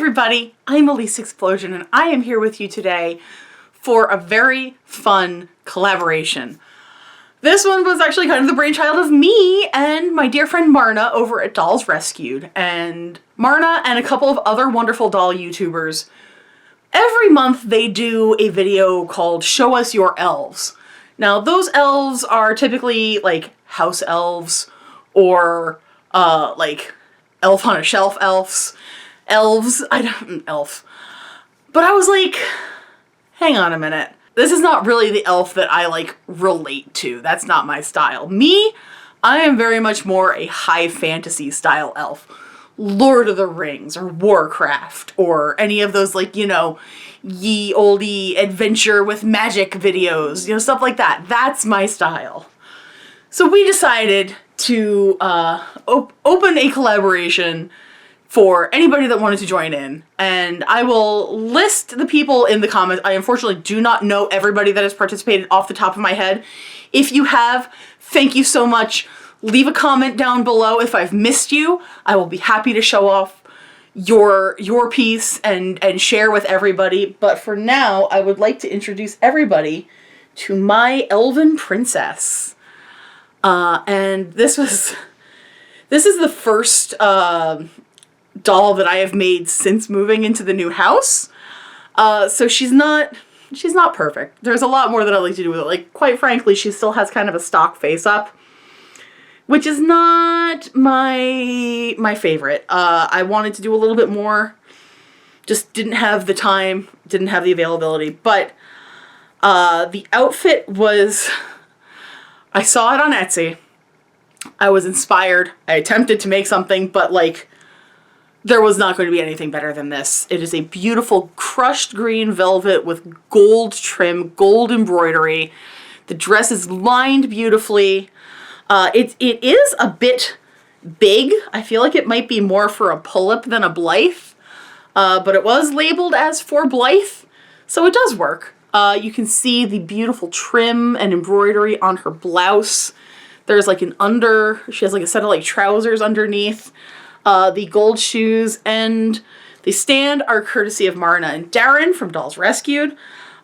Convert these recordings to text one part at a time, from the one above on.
everybody, I'm Elyse Explosion and I am here with you today for a very fun collaboration. This one was actually kind of the brainchild of me and my dear friend Marna over at Dolls Rescued. And Marna and a couple of other wonderful doll YouTubers, every month they do a video called Show Us Your Elves. Now those elves are typically like house elves or like elf on a shelf elves. Elf. But I was like, hang on a minute. This is not really the elf that I like relate to. That's not my style. I am very much more a high fantasy style elf. Lord of the Rings or Warcraft or any of those like, you know, ye olde adventure with magic videos, you know, stuff like that. That's my style. So we decided to open a collaboration for anybody that wanted to join in. And I will list the people in the comments. I unfortunately do not know everybody that has participated off the top of my head. If you have, thank you so much. Leave a comment down below if I've missed you. I will be happy to show off your piece and share with everybody. But for now, I would like to introduce everybody to my elven princess. And this is the first doll that I have made since moving into the new house. So she's not perfect. There's a lot more that I like to do with it. Like, quite frankly, she still has kind of a stock face up, which is not my favorite. I wanted to do a little bit more, just didn't have the time, didn't have the availability, but the outfit was, I saw it on Etsy, I was inspired, I attempted to make something, but like, there was not going to be anything better than this. It is a beautiful crushed green velvet with gold trim, gold embroidery. The dress is lined beautifully. It is a bit big. I feel like it might be more for a pull-up than a Blythe. But it was labeled as for Blythe, so it does work. You can see the beautiful trim and embroidery on her blouse. There's like she has like a set of like trousers underneath. The gold shoes and the stand are courtesy of Marna and Darren from Dolls Rescued.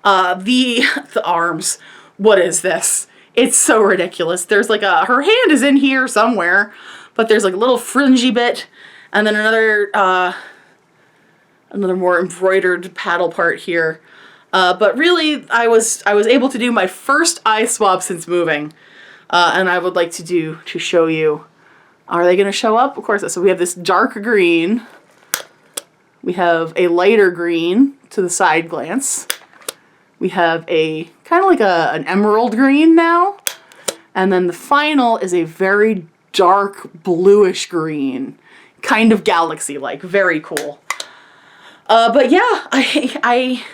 The arms, what is this? It's so ridiculous. There's like her hand is in here somewhere, but there's like a little fringy bit and then another more embroidered paddle part here. But really I was able to do my first eye swap since moving. And I would like to show you. Are they going to show up? Of course. So we have this dark green. We have a lighter green to the side glance. We have a kind of like an emerald green now. And then the final is a very dark bluish green. Kind of galaxy-like. Very cool. But yeah, I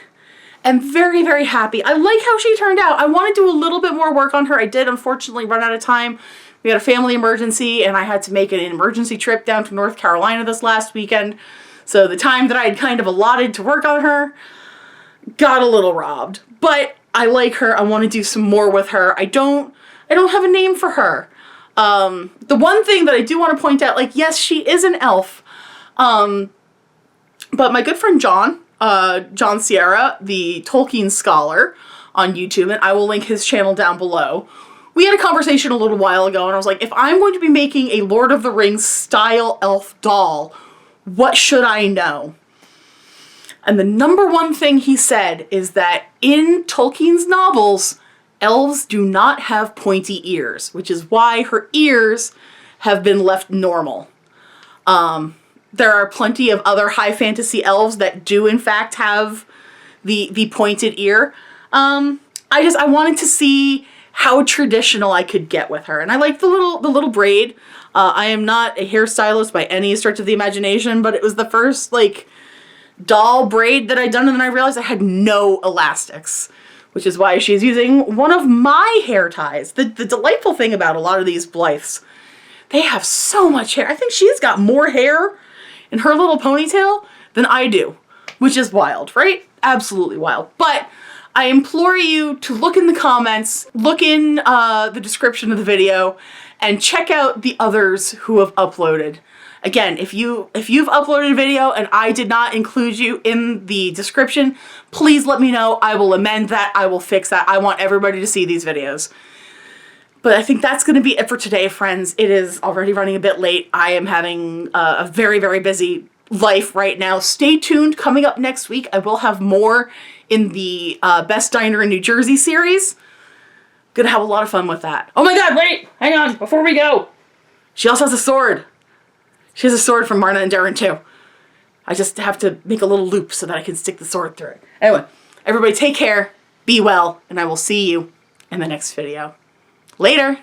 am very, very happy. I like how she turned out. I want to do a little bit more work on her. I did unfortunately run out of time. We had a family emergency and I had to make an emergency trip down to North Carolina this last weekend. So the time that I had kind of allotted to work on her got a little robbed. But I like her. I want to do some more with her. I don't have a name for her. The one thing that I do want to point out, like, yes, she is an elf. But my good friend John Sierra, the Tolkien scholar on YouTube, and I will link his channel down below. We had a conversation a little while ago and I was like, if I'm going to be making a Lord of the Rings style elf doll, what should I know? And the number one thing he said is that in Tolkien's novels, elves do not have pointy ears, which is why her ears have been left normal. There are plenty of other high fantasy elves that do in fact have the pointed ear. I wanted to see how traditional I could get with her. And I like the little braid. I am not a hairstylist by any stretch of the imagination, but it was the first like doll braid that I'd done, and then I realized I had no elastics, which is why she's using one of my hair ties. The delightful thing about a lot of these Blythes, they have so much hair. I think she's got more hair in her little ponytail than I do, which is wild, right? Absolutely wild. But I implore you to look in the comments, look in the description of the video, and check out the others who have uploaded. Again, if you've uploaded a video and I did not include you in the description, please let me know. I will amend that. I will fix that. I want everybody to see these videos. But I think that's going to be it for today, friends. It is already running a bit late. I am having a very, very busy life right now. Stay tuned. Coming up next week, I will have more in the Best Diner in New Jersey series. Gonna have a lot of fun with that. Oh my god, wait! Hang on, before we go. She also has a sword. She has a sword from Marna and Darren too. I just have to make a little loop so that I can stick the sword through it. Anyway, everybody take care, be well, and I will see you in the next video. Later!